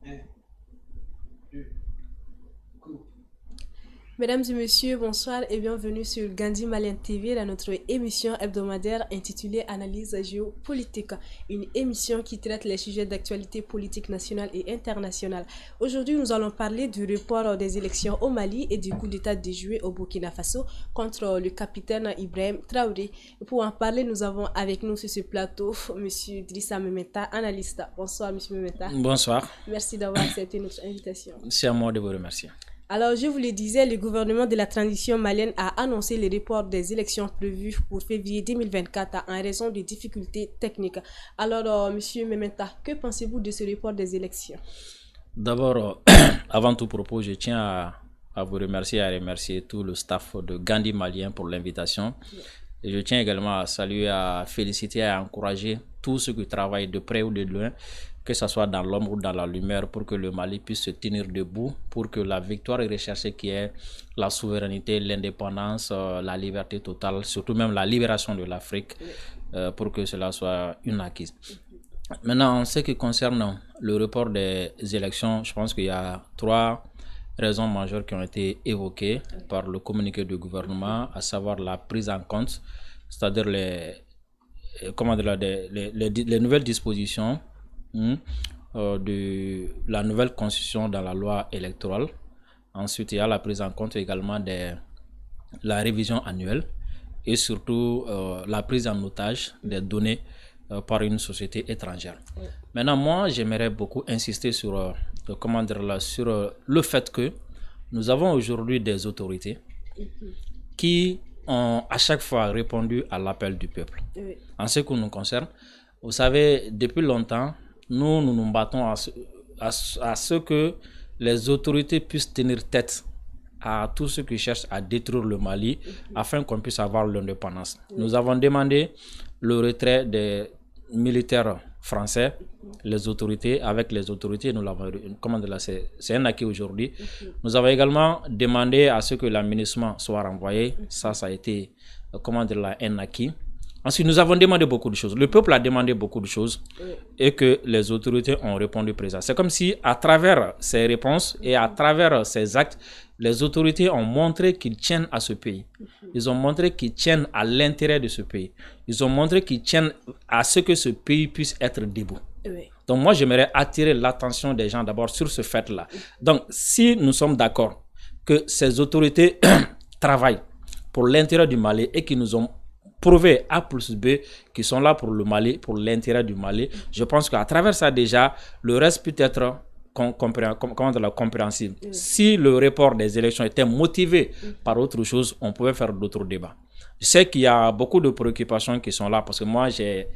Un, deux, go. Mesdames et messieurs, bonsoir et bienvenue sur Gandhi Malien TV dans notre émission hebdomadaire intitulée Analyse géopolitique, une émission qui traite les sujets d'actualité politique nationale et internationale. Aujourd'hui, nous allons parler du report des élections au Mali et du coup d'état déjoué au Burkina Faso contre le capitaine Ibrahim Traoré. Et pour en parler, nous avons avec nous sur ce plateau Monsieur Drissa Memeta, analyste. Bonsoir Monsieur Memeta. Bonsoir. Merci d'avoir accepté notre invitation. C'est à moi de vous remercier. Alors, je vous le disais, le gouvernement de la transition malienne a annoncé le report des élections prévues pour février 2024 en raison de difficultés techniques. Alors, Monsieur Mementa, que pensez-vous de ce report des élections? D'abord, avant tout propos, je tiens à vous remercier et à remercier tout le staff de Gandhi Malien pour l'invitation. Et je tiens également à saluer, à féliciter et à encourager tous ceux qui travaillent de près ou de loin, que ce soit dans l'ombre ou dans la lumière, pour que le Mali puisse se tenir debout, pour que la victoire recherchée qui est la souveraineté, l'indépendance, la liberté totale, surtout même la libération de l'Afrique, pour que cela soit une acquise. Maintenant, en ce qui concerne le report des élections, je pense qu'il y a trois raisons majeures qui ont été évoquées par le communiqué du gouvernement, à savoir la prise en compte, c'est-à-dire les nouvelles dispositions de la nouvelle constitution dans la loi électorale. Ensuite, il y a la prise en compte également de la révision annuelle et surtout la prise en otage des données par une société étrangère. Maintenant, moi, j'aimerais beaucoup insister sur, sur le fait que nous avons aujourd'hui des autorités qui ont à chaque fois répondu à l'appel du peuple. En ce qui nous concerne, vous savez, depuis longtemps, nous nous battons à ce que les autorités puissent tenir tête à tous ceux qui cherchent à détruire le Mali afin qu'on puisse avoir l'indépendance. Nous avons demandé le retrait des militaires français, les autorités, avec les autorités, nous l'avons, c'est un acquis aujourd'hui. Nous avons également demandé à ce que l'aménagement soit renvoyé, ça a été, un acquis. Ensuite, nous avons demandé beaucoup de choses. Le peuple a demandé beaucoup de choses et que les autorités ont répondu présent. C'est comme si, à travers ces réponses et à travers ces actes, les autorités ont montré qu'ils tiennent à ce pays. Ils ont montré qu'ils tiennent à l'intérêt de ce pays. Ils ont montré qu'ils tiennent à ce que ce pays puisse être debout. Donc moi, j'aimerais attirer l'attention des gens d'abord sur ce fait-là. Donc, si nous sommes d'accord que ces autorités travaillent pour l'intérêt du Mali et qu'ils nous ont prouvé A plus B qui sont là pour le Mali, pour l'intérêt du Mali, je pense qu'à travers ça déjà, le reste peut être compréhensible. Si le report des élections était motivé par autre chose, on pouvait faire d'autres débats. Je sais qu'il y a beaucoup de préoccupations qui sont là parce que moi j'ai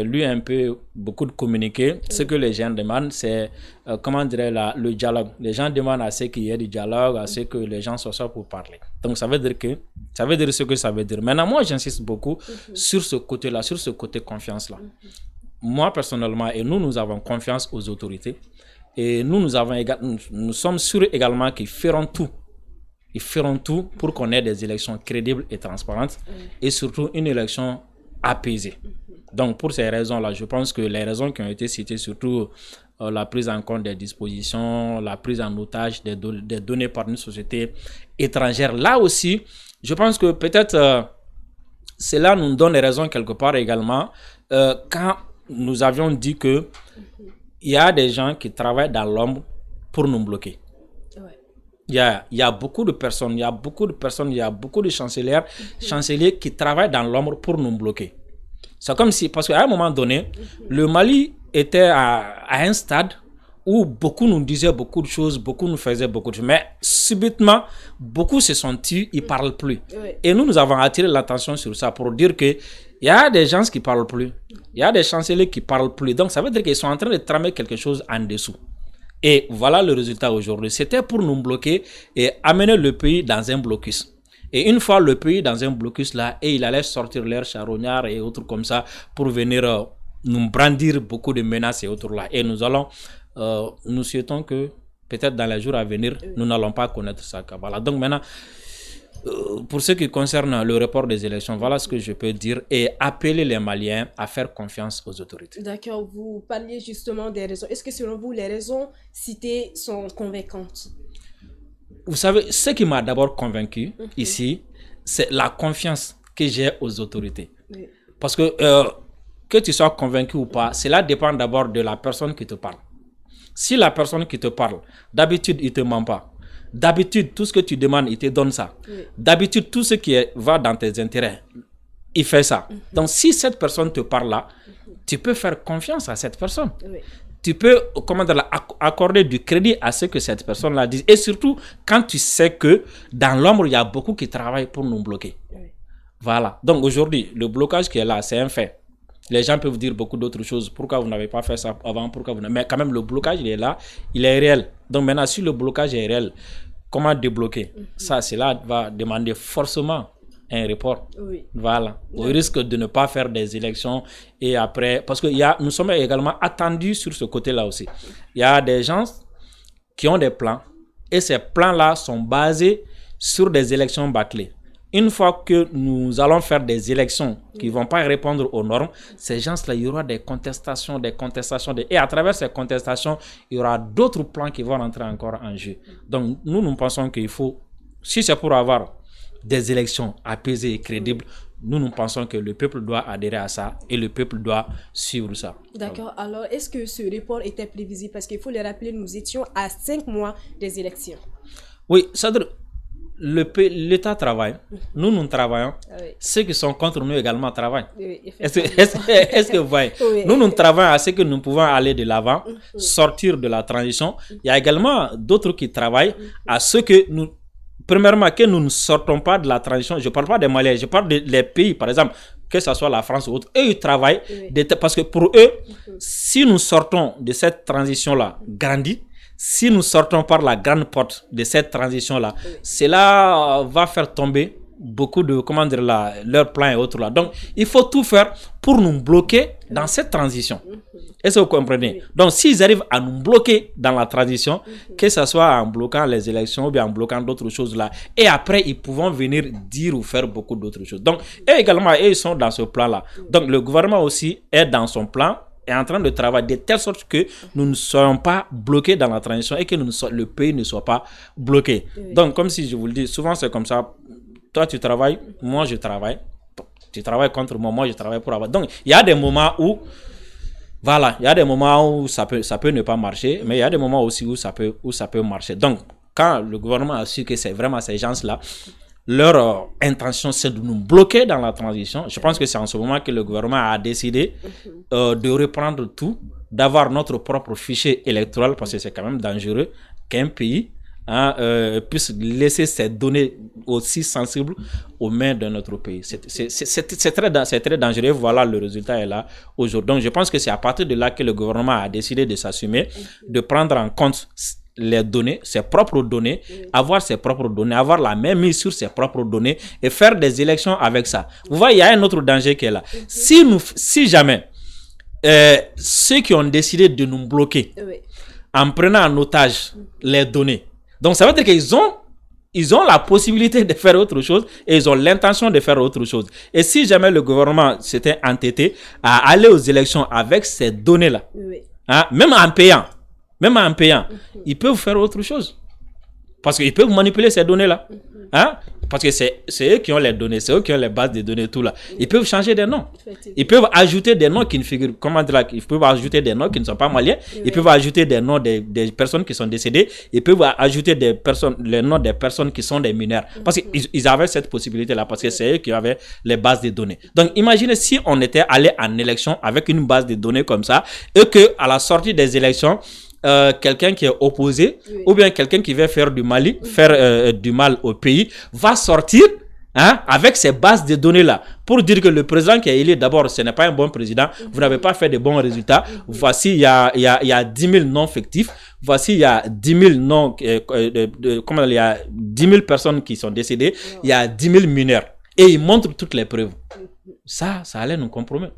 lu un peu beaucoup de communiqués. Ce que les gens demandent, c'est le dialogue. Les gens demandent à ce qu'il y ait du dialogue, à ce que les gens soient pour parler. Donc ça veut dire ce que ça veut dire. Maintenant, moi j'insiste beaucoup sur ce côté-là, sur ce côté confiance-là. Moi personnellement, et nous avons confiance aux autorités. Et nous sommes sûrs également qu'ils feront tout. Ils feront tout pour qu'on ait des élections crédibles et transparentes et surtout une élection apaisée. Donc pour ces raisons-là, je pense que les raisons qui ont été citées, surtout la prise en compte des dispositions, la prise en otage des données par une société étrangère, là aussi, je pense que peut-être cela nous donne des raisons quelque part également quand nous avions dit que il y a des gens qui travaillent dans l'ombre pour nous bloquer. Il y a beaucoup de personnes, il y a beaucoup de chanceliers qui travaillent dans l'ombre pour nous bloquer. C'est comme si, parce qu'à un moment donné, le Mali était à un stade où beaucoup nous disaient beaucoup de choses, beaucoup nous faisaient beaucoup de choses. Mais subitement, beaucoup se sont tus, ils ne parlent plus. Et nous avons attiré l'attention sur ça pour dire que il y a des gens qui ne parlent plus. Il y a des chanceliers qui ne parlent plus. Donc, ça veut dire qu'ils sont en train de tramer quelque chose en dessous. Et voilà le résultat aujourd'hui. C'était pour nous bloquer et amener le pays dans un blocus. Et une fois le pays dans un blocus là, et il allait sortir leurs charognards et autres comme ça pour venir nous brandir beaucoup de menaces et autres là. Et nous souhaitons que peut-être dans les jours à venir, nous n'allons pas connaître ça. Voilà. Donc maintenant, pour ce qui concerne le report des élections, voilà ce que je peux dire et appeler les Maliens à faire confiance aux autorités. D'accord, vous parliez justement des raisons. Est-ce que selon vous, les raisons citées sont convaincantes? Vous savez, ce qui m'a d'abord convaincu ici, c'est la confiance que j'ai aux autorités. Oui. Parce que tu sois convaincu ou pas, cela dépend d'abord de la personne qui te parle. Si la personne qui te parle, d'habitude, il ne te ment pas. D'habitude, tout ce que tu demandes, il te donne ça. Oui. D'habitude, tout ce qui va dans tes intérêts, il fait ça. Donc, si cette personne te parle là, tu peux faire confiance à cette personne. Oui. Tu peux accorder du crédit à ce que cette personne-là dit. Et surtout, quand tu sais que dans l'ombre, il y a beaucoup qui travaillent pour nous bloquer. Oui. Voilà. Donc, aujourd'hui, le blocage qui est là, c'est un fait. Les gens peuvent dire beaucoup d'autres choses. Pourquoi vous n'avez pas fait ça avant? Mais quand même, le blocage, il est là. Il est réel. Donc maintenant, si le blocage est réel, comment débloquer? Ça, cela va demander forcément un report. Oui. Voilà. Au risque de ne pas faire des élections et après... Parce que nous sommes également attendus sur ce côté-là aussi. Il y a des gens qui ont des plans et ces plans-là sont basés sur des élections bâclées. Une fois que nous allons faire des élections qui ne vont pas répondre aux normes, ces gens-là, il y aura des contestations. Et à travers ces contestations, il y aura d'autres plans qui vont rentrer encore en jeu. Donc, nous pensons qu'il faut, si c'est pour avoir des élections apaisées et crédibles, nous pensons que le peuple doit adhérer à ça et le peuple doit suivre ça. D'accord. Alors, est-ce que ce report était prévisible? Parce qu'il faut le rappeler, nous étions à 5 mois des élections. Oui, c'est-à-dire... L'État travaille, nous travaillons, Oui. ceux qui sont contre nous également travaillent. Oui, Est-ce que vous voyez? Oui. Nous travaillons à ce que nous pouvons aller de l'avant, sortir de la transition. Il y a également d'autres qui travaillent à ce que nous, premièrement, que nous ne sortons pas de la transition. Je ne parle pas des Maliens, je parle des pays, par exemple, que ce soit la France ou autre. Eux, ils travaillent, parce que pour eux, si nous sortons de cette transition-là grandie, si nous sortons par la grande porte de cette transition-là, cela va faire tomber beaucoup de, leurs plans et autres là. Donc, il faut tout faire pour nous bloquer dans cette transition. Est-ce que vous comprenez? Donc, s'ils arrivent à nous bloquer dans la transition, que ce soit en bloquant les élections ou bien en bloquant d'autres choses là, et après, ils pourront venir dire ou faire beaucoup d'autres choses. Donc, eux également, ils sont dans ce plan-là. Donc, le gouvernement aussi est dans son plan, est en train de travailler de telle sorte que nous ne soyons pas bloqués dans la transition et que le pays ne soit pas bloqué. Oui. Donc, comme si je vous le dis, souvent c'est comme ça. Toi, tu travailles, moi, je travaille. Tu travailles contre moi, moi, je travaille pour avoir. Donc, il y a des moments où, voilà, il y a des moments où ça peut ne pas marcher, mais il y a des moments aussi où ça peut marcher. Donc, quand le gouvernement a su que c'est vraiment ces gens-là, leur intention, c'est de nous bloquer dans la transition. Je pense que c'est en ce moment que le gouvernement a décidé de reprendre tout, d'avoir notre propre fichier électoral, parce que c'est quand même dangereux qu'un pays puisse laisser ses données aussi sensibles aux mains de notre pays. C'est très dangereux. Voilà, le résultat est là aujourd'hui. Donc, je pense que c'est à partir de là que le gouvernement a décidé de s'assumer, de prendre en compte les données, ses propres données, avoir ses propres données, avoir la même mise sur ses propres données et faire des élections avec ça. Vous voyez, il y a un autre danger qui est là. Si jamais ceux qui ont décidé de nous bloquer en prenant en otage les données, donc ça veut dire qu'ils ont la possibilité de faire autre chose et ils ont l'intention de faire autre chose. Et si jamais le gouvernement s'était entêté à aller aux élections avec ces données-là, même en payant, ils peuvent faire autre chose. Parce qu'ils peuvent manipuler ces données-là. Parce que c'est eux qui ont les données, c'est eux qui ont les bases de données, tout là. Ils peuvent changer des noms. Ils peuvent ajouter des noms qui ne figurent, ils peuvent ajouter des noms qui ne sont pas maliens. Ils peuvent ajouter des noms des personnes qui sont décédées. Ils peuvent ajouter les noms des personnes qui sont des mineurs. Parce qu'ils avaient cette possibilité-là, parce que c'est eux qui avaient les bases de données. Donc, imaginez si on était allé en élection avec une base de données comme ça, et qu'à la sortie des élections, quelqu'un qui est opposé ou bien quelqu'un qui veut faire du mal au pays va sortir avec ces bases de données là pour dire que le président qui est élu, d'abord ce n'est pas un bon président, vous n'avez pas fait de bons résultats, voici il y a 10 000 noms fictifs, voici il y a 10 000 noms il y a 10 000 personnes qui sont décédées, il y a 10 000 mineurs et il montre toutes les preuves. Ça allait nous compromettre.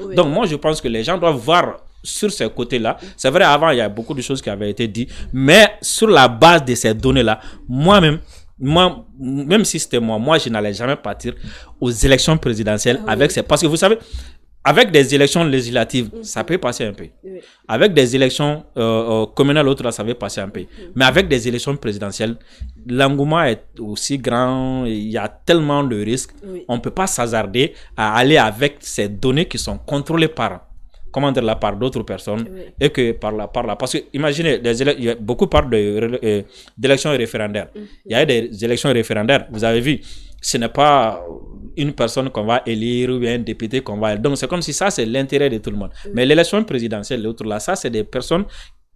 Oui. Donc moi je pense que les gens doivent voir sur ces côtés-là. C'est vrai, avant il y a beaucoup de choses qui avaient été dites, mais sur la base de ces données-là, moi-même moi, même si c'était moi, je n'allais jamais partir aux élections présidentielles avec ces... Parce que vous savez, avec des élections législatives, ça peut passer un peu. Oui. Avec des élections communales, autres, là, ça peut passer un peu. Mais avec des élections présidentielles, l'engouement est aussi grand, il y a tellement de risques. Oui. On ne peut pas s'hasarder à aller avec ces données qui sont contrôlées par d'autres personnes et que par là. Parce que imaginez, il y a beaucoup parlent d'élections référendaires. Il y a des élections référendaires, vous avez vu, ce n'est pas une personne qu'on va élire ou un député qu'on va élire. Donc c'est comme si ça, c'est l'intérêt de tout le monde. Mais l'élection présidentielle, l'autre là, ça, c'est des personnes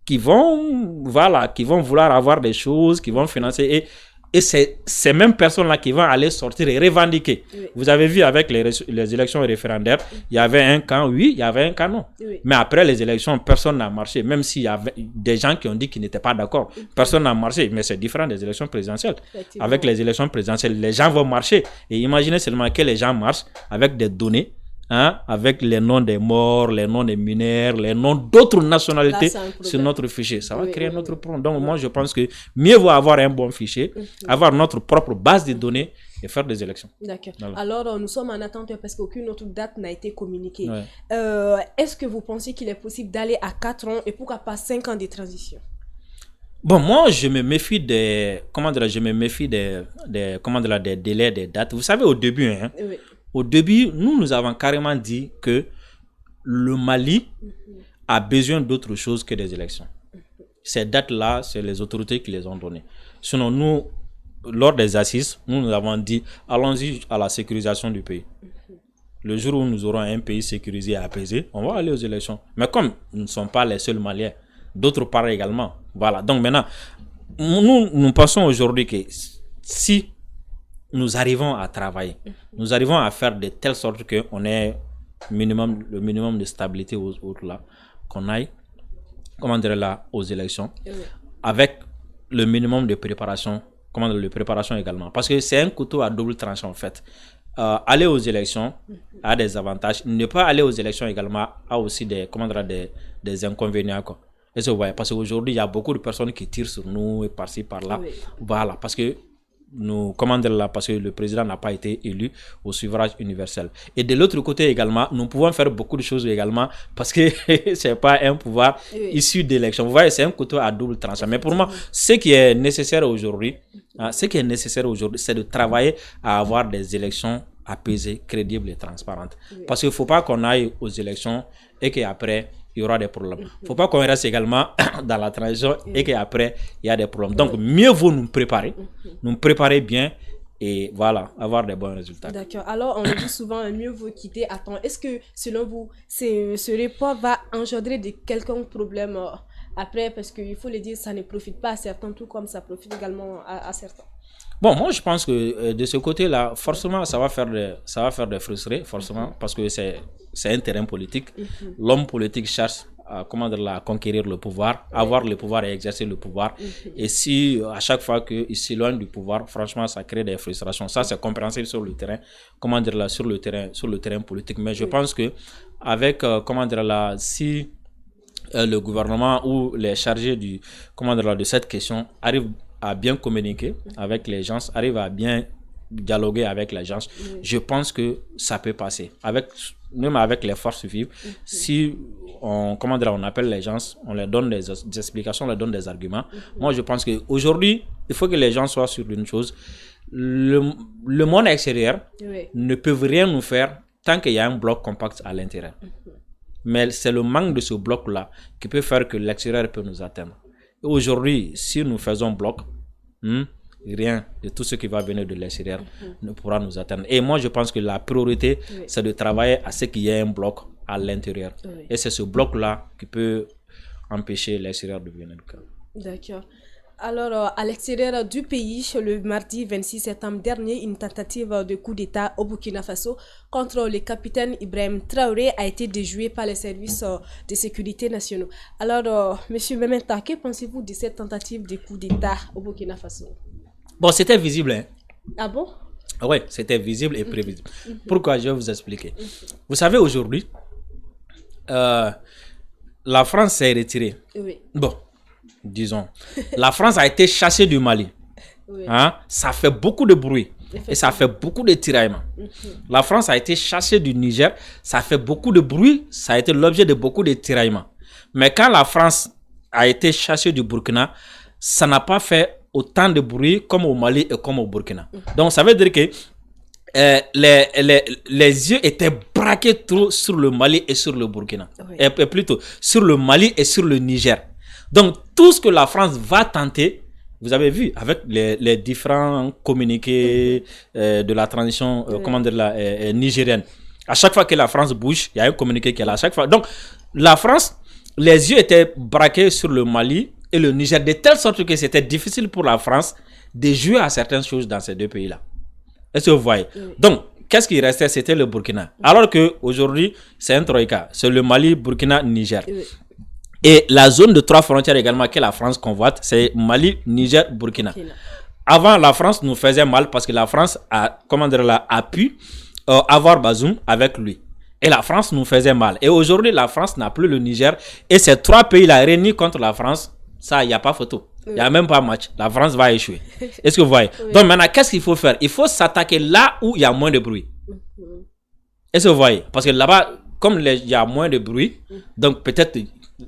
qui vont vouloir avoir des choses, qui vont financer et c'est ces mêmes personnes-là qui vont aller sortir et revendiquer. Oui. Vous avez vu avec les élections référendaires, il y avait un camp oui, il y avait un camp non. Oui. Mais après les élections, personne n'a marché. Même s'il y avait des gens qui ont dit qu'ils n'étaient pas d'accord. Personne n'a marché. Mais c'est différent des élections présidentielles. Avec les élections présidentielles, les gens vont marcher. Et imaginez seulement que les gens marchent avec des données, avec les noms des morts, les noms des mineurs, les noms d'autres nationalités sur notre fichier. Ça va créer notre problème. Donc moi, je pense que mieux vaut avoir un bon fichier, avoir notre propre base de données et faire des élections. D'accord. Voilà. Alors, nous sommes en attente parce qu'aucune autre date n'a été communiquée. Ouais. Est-ce que vous pensez qu'il est possible d'aller à 4 ans et pourquoi pas 5 ans de transition? Bon, moi, je me méfie des délais, des dates. Vous savez, au début, au début, nous avons carrément dit que le Mali a besoin d'autre chose que des élections. Ces dates-là, c'est les autorités qui les ont données. Sinon, nous, lors des assises, nous avons dit, allons-y à la sécurisation du pays. Le jour où nous aurons un pays sécurisé et apaisé, on va aller aux élections. Mais comme nous ne sommes pas les seuls Maliens, d'autres parts également. Voilà. Donc maintenant, nous pensons aujourd'hui que si nous arrivons à travailler, nous arrivons à faire de telle sorte qu'on ait le minimum de stabilité là, qu'on aille, aux élections, avec le minimum de préparation, également. Parce que c'est un couteau à double tranchant en fait. Aller aux élections a des avantages. Ne pas aller aux élections également a aussi des inconvénients, quoi. Et vous voyez, parce qu'aujourd'hui, il y a beaucoup de personnes qui tirent sur nous et par-ci, par-là. Voilà, parce que parce que le président n'a pas été élu au suffrage universel. Et de l'autre côté également, nous pouvons faire beaucoup de choses également parce que c'est pas un pouvoir issu d'élection. Vous voyez, c'est un couteau à double tranchant. Mais pour moi, ce qui est nécessaire aujourd'hui, c'est de travailler à avoir des élections apaisées, crédibles et transparentes. Parce qu'il ne faut pas qu'on aille aux élections et qu'après, il y aura des problèmes. Il ne faut pas qu'on reste également dans la transition et qu'après, il y a des problèmes. Donc, mieux vaut nous préparer bien et voilà, avoir des bons résultats. D'accord. Alors, on dit souvent, mieux vaut quitter à temps. Est-ce que, selon vous, ce report va engendrer de quelconques problèmes après? Parce qu'il faut le dire, ça ne profite pas à certains, tout comme ça profite également à certains. Bon, moi, je pense que de ce côté-là, forcément, ça va faire des frustrés, forcément, parce que c'est un terrain politique. L'homme politique cherche à conquérir le pouvoir, avoir le pouvoir et exercer le pouvoir. Et si à chaque fois qu'il s'éloigne du pouvoir, franchement, ça crée des frustrations. Ça, c'est compréhensible sur le terrain, sur le terrain politique. Mais je pense que avec, si le gouvernement ou les chargés de cette question arrivent à bien communiquer avec les gens, arrive à bien dialoguer avec les gens, je pense que ça peut passer. Même avec les forces vives, si on appelle les gens, on leur donne des explications, on leur donne des arguments. Moi, je pense qu'aujourd'hui, il faut que les gens soient sur une chose. Le monde extérieur ne peut rien nous faire tant qu'il y a un bloc compact à l'intérieur. Mais c'est le manque de ce bloc-là qui peut faire que l'extérieur peut nous atteindre. Et aujourd'hui, si nous faisons bloc, rien de tout ce qui va venir de l'extérieur ne pourra nous atteindre. Et moi, je pense que la priorité, c'est de travailler à ce qu'il y ait un bloc à l'intérieur. Et c'est ce bloc-là qui peut empêcher l'extérieur de venir. D'accord. Alors, à l'extérieur du pays, le mardi 26 septembre dernier, une tentative de coup d'État au Burkina Faso contre le capitaine Ibrahim Traoré a été déjouée par les services de sécurité nationaux. Alors, Monsieur Mementa, que pensez-vous de cette tentative de coup d'État au Burkina Faso? Bon, c'était visible. Hein? Ah bon? Oui, c'était visible et prévisible. Pourquoi? Je vais vous expliquer. Vous savez, aujourd'hui, la France s'est retirée. Oui. Bon. Disons, la France a été chassée du Mali. Oui. Hein, ça fait beaucoup de bruit et ça fait beaucoup de tiraillements. La France a été chassée du Niger, ça fait beaucoup de bruit, ça a été l'objet de beaucoup de tiraillements. Mais quand la France a été chassée du Burkina, ça n'a pas fait autant de bruit comme au Mali et comme au Burkina. Donc ça veut dire que les yeux étaient braqués trop sur le Mali et sur le Burkina. Oui. Et plutôt sur le Mali et sur le Niger. Donc tout ce que la France va tenter, vous avez vu avec les différents communiqués de la transition nigérienne. À chaque fois que la France bouge, il y a un communiqué qui est là. À chaque fois. Donc la France, les yeux étaient braqués sur le Mali et le Niger de telle sorte que c'était difficile pour la France de jouer à certaines choses dans ces deux pays-là. Est-ce que vous voyez? Donc, qu'est-ce qui restait? C'était le Burkina. Alors qu'aujourd'hui, c'est un troïka. C'est le Mali, Burkina, Niger. Et la zone de 3 frontières également que la France convoite, c'est Mali, Niger, Burkina. Avant, la France nous faisait mal parce que la France a pu avoir Bazoum avec lui. Et la France nous faisait mal. Et aujourd'hui, la France n'a plus le Niger. Et ces 3 pays-là réunis contre la France, ça, il n'y a pas photo. Il n'y a même pas match. La France va échouer. Est-ce que vous voyez? Donc maintenant, qu'est-ce qu'il faut faire? Il faut s'attaquer là où il y a moins de bruit. Est-ce que vous voyez? Parce que là-bas, comme il y a moins de bruit, donc peut-être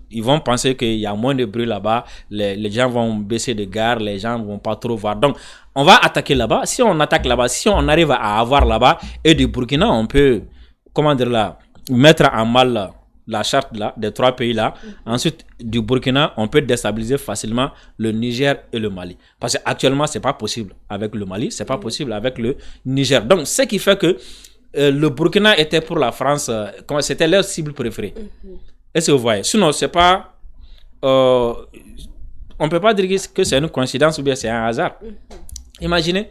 ils vont penser qu'il y a moins de bruit là-bas. Les gens vont baisser de garde, les gens ne vont pas trop voir. Donc, on va attaquer là-bas. Si on attaque là-bas, si on arrive à avoir là-bas, et du Burkina, on peut, mettre en mal la charte là, des 3 pays là. Ensuite, du Burkina, on peut déstabiliser facilement le Niger et le Mali. Parce qu'actuellement, ce n'est pas possible avec le Mali, ce n'est pas possible avec le Niger. Donc, ce qui fait que le Burkina était pour la France, c'était leur cible préférée. Est-ce que vous voyez? Sinon, c'est pas... on ne peut pas dire que c'est une coïncidence ou bien c'est un hasard. Imaginez,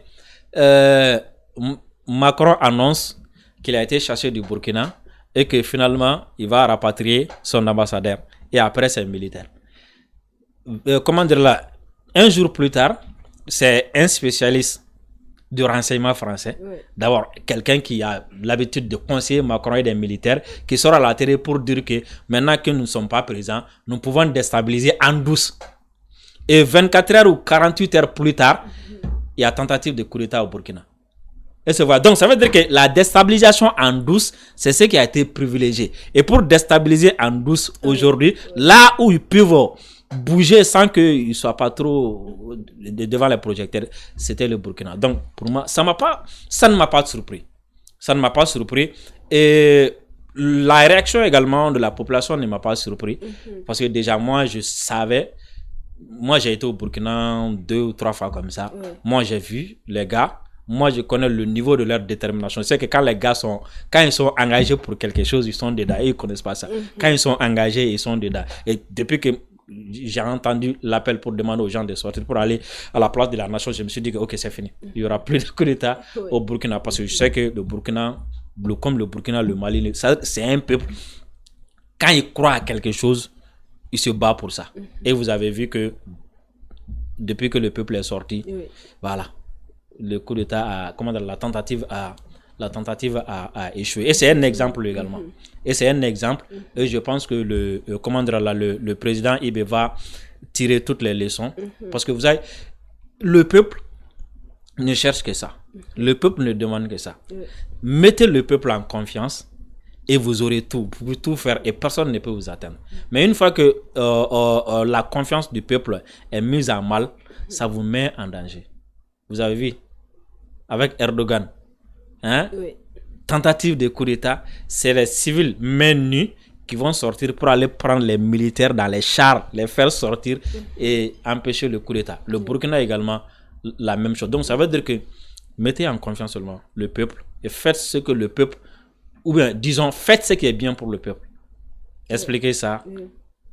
Macron annonce qu'il a été chassé du Burkina et que finalement, il va rapatrier son ambassadeur. Et après, c'est un militaire. Un jour plus tard, c'est un spécialiste du renseignement français. D'abord, quelqu'un qui a l'habitude de conseiller Macron et des militaires, qui sort à la télé pour dire que maintenant que nous ne sommes pas présents, nous pouvons déstabiliser en douce. Et 24 heures ou 48 heures plus tard, il y a tentative de coup d'État au Burkina. Donc, ça veut dire que la déstabilisation en douce, c'est ce qui a été privilégié. Et pour déstabiliser en douce aujourd'hui, là où ils peuvent bouger sans qu'ils ne soient pas trop devant les projecteurs, c'était le Burkina. Donc, pour moi, ça ne m'a pas surpris. Ça ne m'a pas surpris. Et la réaction également de la population ne m'a pas surpris. Parce que déjà, moi, je savais. Moi, j'ai été au Burkina 2 ou 3 fois comme ça. Moi, j'ai vu les gars. Moi, je connais le niveau de leur détermination. Je sais que quand les gars quand ils sont engagés pour quelque chose, ils sont dedans et ils ne connaissent pas ça. Quand ils sont engagés, ils sont dedans. Et depuis que j'ai entendu l'appel pour demander aux gens de sortir pour aller à la place de la nation, je me suis dit que ok, c'est fini. Il n'y aura plus de coup d'État au Burkina parce que je sais que le Burkina, comme le Burkina, le Mali, c'est un peuple. Quand il croit à quelque chose, il se bat pour ça. Et vous avez vu que depuis que le peuple est sorti, voilà. Le coup d'État la tentative a échoué. Et c'est un exemple également. Et c'est un exemple. Et je pense que le président Ibe va tirer toutes les leçons. Parce que vous savez, le peuple ne cherche que ça. Le peuple ne demande que ça. Mettez le peuple en confiance et vous aurez tout. Vous pouvez tout faire et personne ne peut vous atteindre. Mais une fois que la confiance du peuple est mise à mal, ça vous met en danger. Vous avez vu, avec Erdogan, tentative de coup d'État, c'est les civils main nus qui vont sortir pour aller prendre les militaires dans les chars, les faire sortir et empêcher le coup d'État. Le Burkina également, la même chose. Donc ça veut dire que mettez en confiance seulement le peuple et faites ce que le peuple, ou bien disons, faites ce qui est bien pour le peuple. Expliquez ça.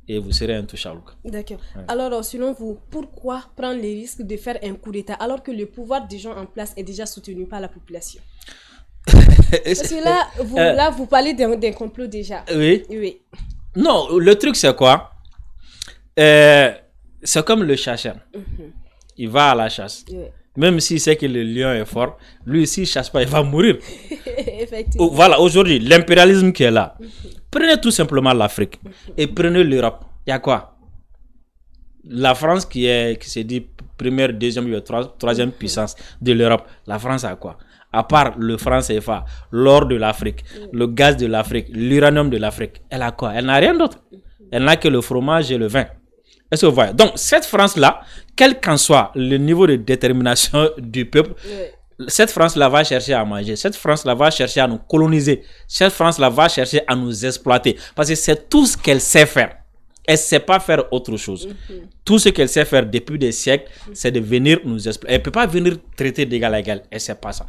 Et vous serez intouchable. D'accord. Alors, selon vous, pourquoi prendre les risques de faire un coup d'État alors que le pouvoir des gens en place est déjà soutenu par la population? Parce que là, vous parlez d'un complot déjà. Oui. Non, le truc c'est quoi? C'est comme le chasseur. Il va à la chasse. Même s'il sait que le lion est fort, lui, s'il ne chasse pas, il va mourir. Effectivement. Voilà, aujourd'hui, l'impérialisme qui est là. Prenez tout simplement l'Afrique et prenez l'Europe. Il y a quoi? La France qui se dit première, deuxième, troisième puissance de l'Europe. La France a quoi? À part le franc CFA, l'or de l'Afrique, le gaz de l'Afrique, l'uranium de l'Afrique, elle a quoi? Elle n'a rien d'autre. Elle n'a que le fromage et le vin. Est-ce que vous voyez? Donc, cette France-là, quel qu'en soit le niveau de détermination du peuple, cette France-là va chercher à manger. Cette France-là va chercher à nous coloniser. Cette France-là va chercher à nous exploiter. Parce que c'est tout ce qu'elle sait faire. Elle ne sait pas faire autre chose. Tout ce qu'elle sait faire depuis des siècles, c'est de venir nous exploiter. Elle ne peut pas venir traiter d'égal à égal. Elle ne sait pas ça.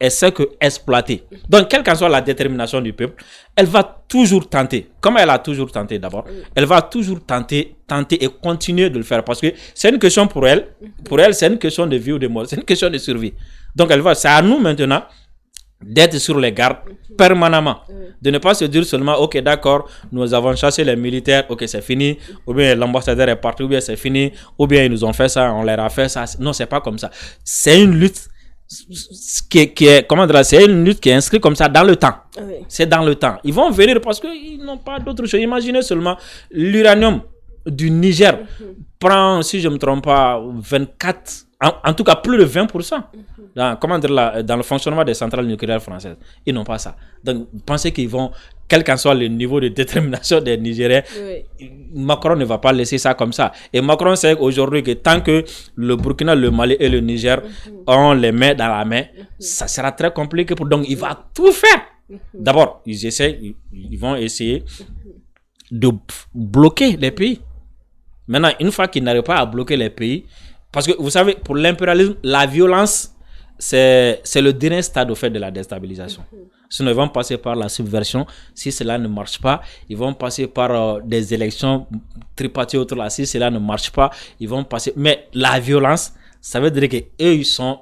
Elle sait que exploiter. Donc, quelle qu'en soit la détermination du peuple, elle va toujours tenter. Comme elle a toujours tenté d'abord, elle va toujours tenter et continuer de le faire. Parce que c'est une question pour elle. Pour elle, c'est une question de vie ou de mort. C'est une question de survie. Donc, c'est à nous maintenant d'être sur les gardes permanemment. De ne pas se dire seulement, ok, d'accord, nous avons chassé les militaires, ok, c'est fini. Ou bien l'ambassadeur est parti, ou bien c'est fini. Ou bien ils nous ont fait ça, on leur a fait ça. Non, c'est pas comme ça. C'est une lutte qui est, comment dire, c'est une lutte qui est inscrite comme ça dans le temps. C'est dans le temps. Ils vont venir parce qu'ils n'ont pas d'autre chose. Imaginez seulement l'uranium du Niger prend, si je ne me trompe pas, 24, en tout cas plus de 20%. Dans le fonctionnement des centrales nucléaires françaises. Ils n'ont pas ça. Donc, pensez qu'ils vont, quel qu'en soit le niveau de détermination des Nigériens, Macron ne va pas laisser ça comme ça. Et Macron sait aujourd'hui que tant que le Burkina, le Mali et le Niger ont les mains dans la main, ça sera très compliqué. Donc, il va tout faire. D'abord, ils vont essayer de bloquer les pays. Maintenant, une fois qu'ils n'arrivent pas à bloquer les pays, parce que vous savez, pour l'impérialisme, la violence, c'est le dernier stade au fait de la déstabilisation. Sinon, ils vont passer par la subversion. Si cela ne marche pas, ils vont passer par des élections tripartites autour là. Si cela ne marche pas, ils vont passer. Mais la violence, ça veut dire qu'eux, ils sont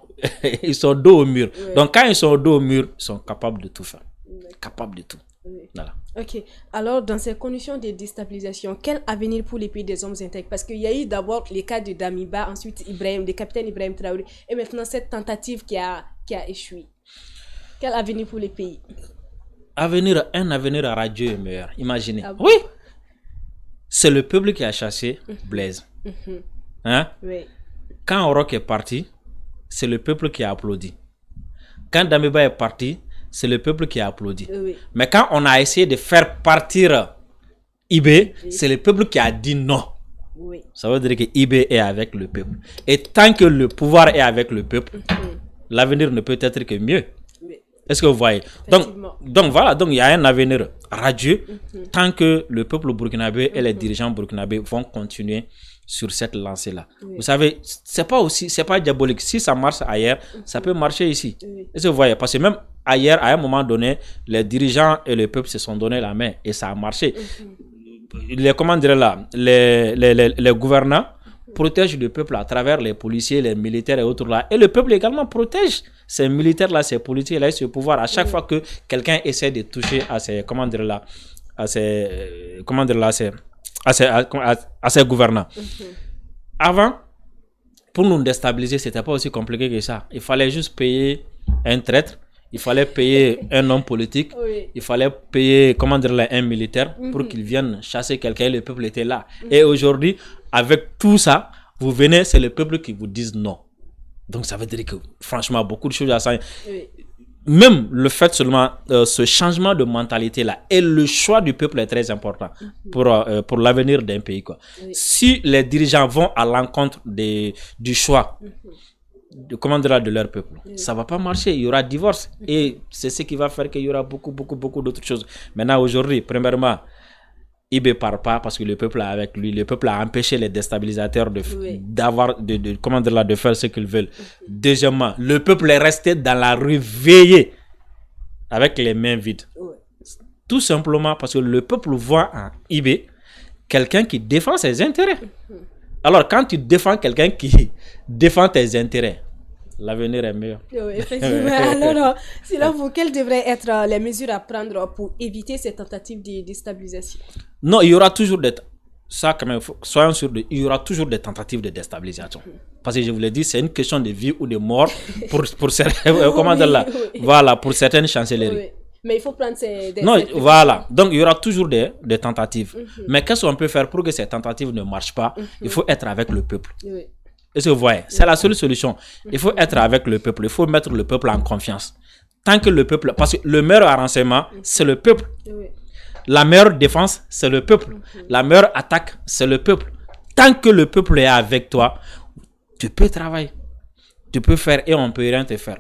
dos au mur. Donc, quand ils sont dos au mur, ils sont capables de tout faire. Capables de tout. Voilà. Ok. Alors, dans ces conditions de déstabilisation, quel avenir pour les pays des hommes intègres? Parce qu'il y a eu d'abord les cas de Damiba, ensuite le capitaine Ibrahim Traoré, et maintenant cette tentative qui a échoué. Quel avenir pour les pays? Un avenir radieux et meilleur. Imaginez. Ah bon? Oui. C'est le peuple qui a chassé Blaise. Hein? Oui. Quand Orok est parti, c'est le peuple qui a applaudi. Quand Damiba est parti, c'est le peuple qui a applaudi. Mais quand on a essayé de faire partir Ibé, c'est le peuple qui a dit non. Ça veut dire que Ibé est avec le peuple. Et tant que le pouvoir est avec le peuple, l'avenir ne peut être que mieux. Est-ce que vous voyez? Donc voilà, donc il y a un avenir radieux tant que le peuple burkinabé et les dirigeants burkinabés vont continuer sur cette lancée-là. Vous savez, c'est pas diabolique. Si ça marche ailleurs, ça peut marcher ici. Est-ce que vous voyez? Parce que même ailleurs, à un moment donné, les dirigeants et le peuple se sont donné la main et ça a marché. Les gouvernants protègent le peuple à travers les policiers, les militaires et autres là. Et le peuple également protège ces militaires-là, ces policiers-là et ce pouvoir. À chaque fois que quelqu'un essaie de toucher à ces gouvernants. Avant, pour nous déstabiliser, c'était pas aussi compliqué que ça. Il fallait juste payer un traître, il fallait payer un homme politique, il fallait payer un militaire pour qu'il vienne chasser quelqu'un. Le peuple était là. Et aujourd'hui, avec tout ça, vous venez, c'est le peuple qui vous dit non. Donc ça veut dire que franchement, beaucoup de choses à ça. Même le fait seulement, ce changement de mentalité là et le choix du peuple est très important pour l'avenir d'un pays, quoi. Si les dirigeants vont à l'encontre du choix de leur peuple, ça va pas marcher, il y aura divorce et c'est ce qui va faire qu'il y aura beaucoup d'autres choses. Maintenant aujourd'hui, premièrement, Ibé part pas parce que le peuple est avec lui. Le peuple a empêché les déstabilisateurs de faire ce qu'ils veulent. Deuxièmement, le peuple est resté dans la rue veillé avec les mains vides. Tout simplement parce que le peuple voit en Ibé quelqu'un qui défend ses intérêts. Alors quand tu défends quelqu'un qui défend tes intérêts, l'avenir est meilleur. Oui, effectivement. Alors, selon vous, quelles devraient être les mesures à prendre pour éviter ces tentatives de déstabilisation? Non, il y aura toujours soyons sûrs, il y aura toujours des tentatives de déstabilisation. Parce que je vous l'ai dit, c'est une question de vie ou de mort pour certaines chancelleries. Mais il faut prendre ces... Voilà. Donc, il y aura toujours des tentatives. Mais qu'est-ce qu'on peut faire pour que ces tentatives ne marchent pas? Il faut être avec le peuple. Est-ce que vous voyez? C'est la seule solution. Il faut être avec le peuple. Il faut mettre le peuple en confiance. Tant que le peuple... Parce que le meilleur renseignement, c'est le peuple. La meilleure défense, c'est le peuple. La meilleure attaque, c'est le peuple. Tant que le peuple est avec toi, tu peux travailler. Tu peux faire et on ne peut rien te faire.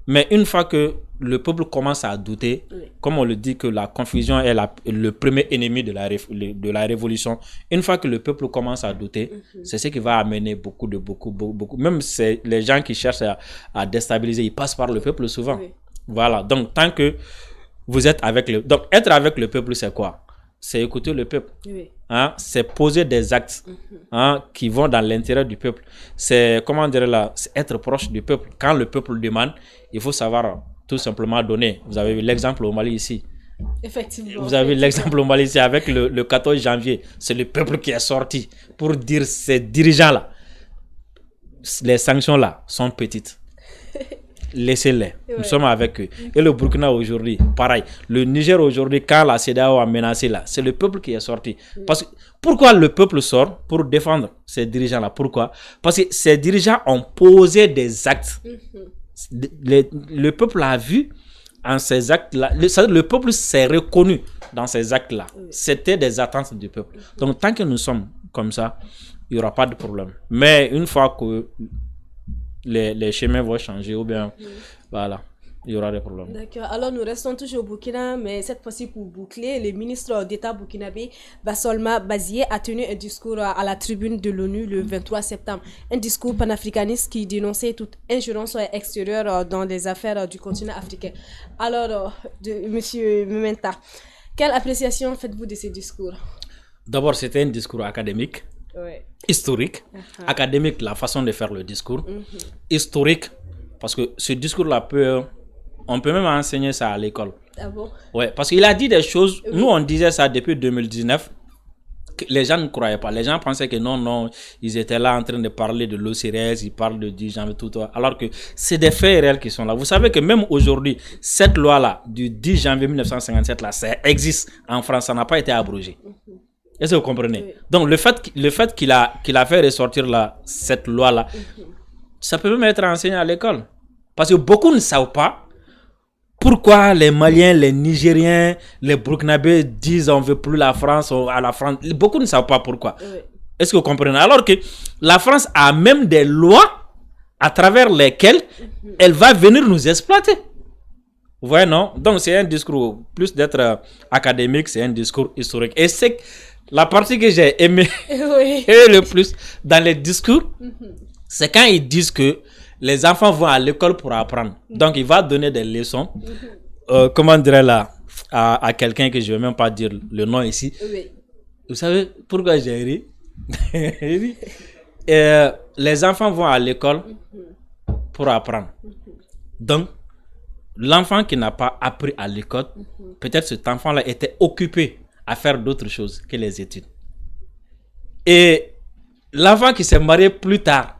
Mais une fois que le peuple commence à douter, comme on le dit que la confusion est le premier ennemi de la révolution, une fois que le peuple commence à douter, c'est ce qui va amener beaucoup. Même les gens qui cherchent à déstabiliser, ils passent par le peuple souvent. Voilà, donc tant que vous êtes avec le... Donc être avec le peuple, c'est quoi? C'est écouter le peuple. Hein? C'est poser des actes qui vont dans l'intérêt du peuple. C'est, comment dire là, c'est être proche du peuple. Quand le peuple demande, il faut savoir tout simplement donner. Vous avez vu l'exemple au Mali ici. Effectivement. Vous avez vu l'exemple au Mali ici avec le 14 janvier. C'est le peuple qui est sorti pour dire ces dirigeants-là, les sanctions-là sont petites. Laissez-les. Nous sommes avec eux. Et le Burkina aujourd'hui, pareil. Le Niger aujourd'hui, quand la CEDEAO a menacé là, c'est le peuple qui est sorti. Parce que, pourquoi le peuple sort? Pour défendre ces dirigeants-là. Pourquoi? Parce que ces dirigeants ont posé des actes. Le peuple a vu en ces actes-là. Le peuple s'est reconnu dans ces actes-là. C'était des attentes du peuple. Donc, tant que nous sommes comme ça, il n'y aura pas de problème. Mais une fois que les chemins vont changer ou bien voilà, il y aura des problèmes. D'accord. Alors nous restons toujours au Burkina, mais cette fois-ci pour boucler, le ministre d'État burkinabé Bassolma Bazié a tenu un discours à la tribune de l'ONU le 23 septembre. Un discours panafricaniste qui dénonçait toute ingérence extérieure dans les affaires du continent africain. Alors, Monsieur Mementa, quelle appréciation faites-vous de ce discours? D'abord, c'était un discours académique. Historique, académique, la façon de faire le discours, historique, parce que ce discours-là on peut même enseigner ça à l'école. Ah bon? Ouais, parce qu'il a dit des choses, nous on disait ça depuis 2019, que les gens ne croyaient pas, les gens pensaient que non, ils étaient là en train de parler de l'OCRS, ils parlent de 10 janvier, tout, alors que c'est des faits réels qui sont là. Vous savez que même aujourd'hui, cette loi-là, du 10 janvier 1957, là, ça existe en France, ça n'a pas été abrogé. Est-ce que vous comprenez? Donc, le fait qu'il a fait ressortir cette loi-là, ça peut même être enseigné à l'école. Parce que beaucoup ne savent pas pourquoi les Maliens, les Nigériens, les Burkinabés disent on ne veut plus la France à la France. Beaucoup ne savent pas pourquoi. Est-ce que vous comprenez? Alors que la France a même des lois à travers lesquelles elle va venir nous exploiter. Vous voyez, non? Donc, c'est un discours, plus d'être académique, c'est un discours historique. Et c'est la partie que j'ai aimée le plus dans les discours, c'est quand ils disent que les enfants vont à l'école pour apprendre. Donc, il va donner des leçons, comment dirais là, à quelqu'un que je ne vais même pas dire le nom ici. Vous savez pourquoi j'ai ri? Les enfants vont à l'école pour apprendre. Donc, l'enfant qui n'a pas appris à l'école, peut-être cet enfant-là était occupé à faire d'autres choses que les études. Et l'enfant qui s'est marié plus tard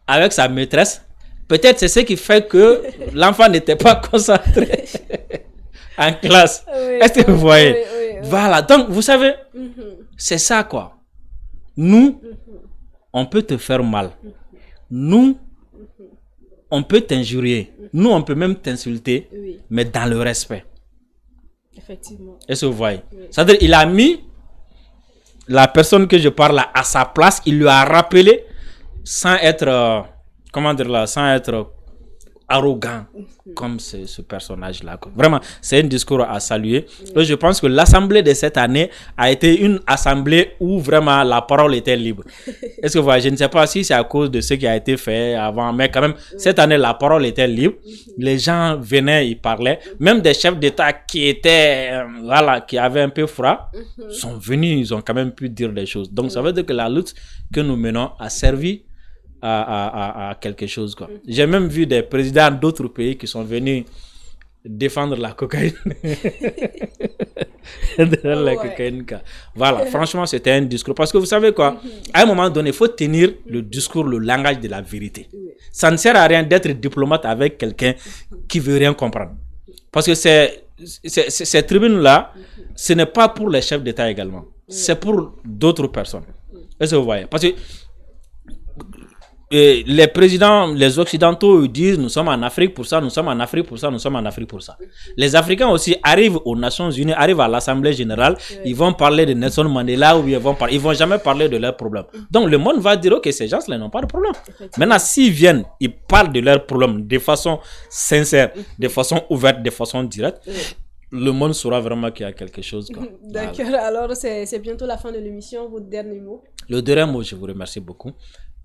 avec sa maîtresse, peut-être c'est ce qui fait que l'enfant n'était pas concentré en classe. Est-ce que vous voyez? Voilà, donc vous savez, c'est ça quoi. Nous, on peut te faire mal. Nous, on peut t'injurier. Nous, on peut même t'insulter, mais dans le respect. Effectivement. Est-ce que vous voyez? C'est-à-dire, il a mis la personne que je parle à sa place, il lui a rappelé sans être, comment dire là, sans être arrogant comme ce personnage-là. Vraiment, c'est un discours à saluer. Donc, je pense que l'assemblée de cette année a été une assemblée où vraiment la parole était libre. Est-ce que vous voyez? Je ne sais pas si c'est à cause de ce qui a été fait avant, mais quand même, cette année, la parole était libre. Les gens venaient, ils parlaient. Même des chefs d'État qui étaient, qui avaient un peu froid, sont venus, ils ont quand même pu dire des choses. Donc, ça veut dire que la lutte que nous menons a servi à quelque chose, quoi. J'ai même vu des présidents d'autres pays qui sont venus défendre la cocaïne. Voilà, franchement, c'était un discours. Parce que vous savez quoi, à un moment donné, il faut tenir le discours, le langage de la vérité. Ça ne sert à rien d'être diplomate avec quelqu'un qui veut rien comprendre. Parce que ces tribunes-là, ce n'est pas pour les chefs d'État également. C'est pour d'autres personnes. Est-ce que vous voyez? Parce que les présidents, les Occidentaux ils disent nous sommes en Afrique pour ça, nous sommes en Afrique pour ça, nous sommes en Afrique pour ça. Les Africains aussi arrivent aux Nations Unies, arrivent à l'Assemblée Générale, ils vont parler de Nelson Mandela ou ils vont jamais parler de leurs problèmes. Donc le monde va dire ok, ces gens-là n'ont pas de problème. Maintenant, s'ils viennent, ils parlent de leurs problèmes de façon sincère, de façon ouverte, de façon directe. Le monde saura vraiment qu'il y a quelque chose. D'accord, voilà. Alors c'est bientôt la fin de l'émission, votre dernier mot. Le dernier mot, je vous remercie beaucoup.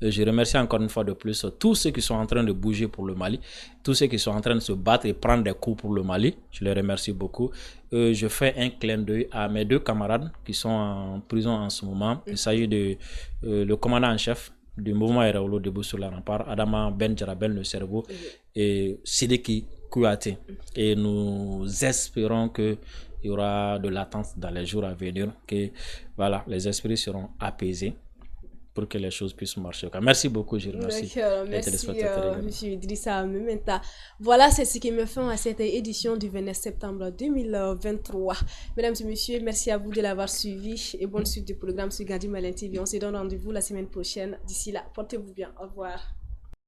Je remercie encore une fois de plus tous ceux qui sont en train de bouger pour le Mali, tous ceux qui sont en train de se battre et prendre des coups pour le Mali. Je les remercie beaucoup. Je fais un clin d'œil à mes 2 camarades qui sont en prison en ce moment. Il s'agit de le commandant en chef du mouvement Eraolo debout sur la rempart, Adama Ben Jarabel le cerveau et Sidiki Kouyaté. Et nous espérons qu'il y aura de l'attente dans les jours à venir, que voilà, les esprits seront apaisés pour que les choses puissent marcher. Merci beaucoup, je remercie. Merci, M. Idrissa Mementa. Voilà, c'est ce qui me fait à cette édition du 29 septembre 2023. Mesdames et messieurs, merci à vous de l'avoir suivi et bonne suite du programme sur Gandi Malin TV. On se donne rendez-vous la semaine prochaine. D'ici là, portez-vous bien. Au revoir.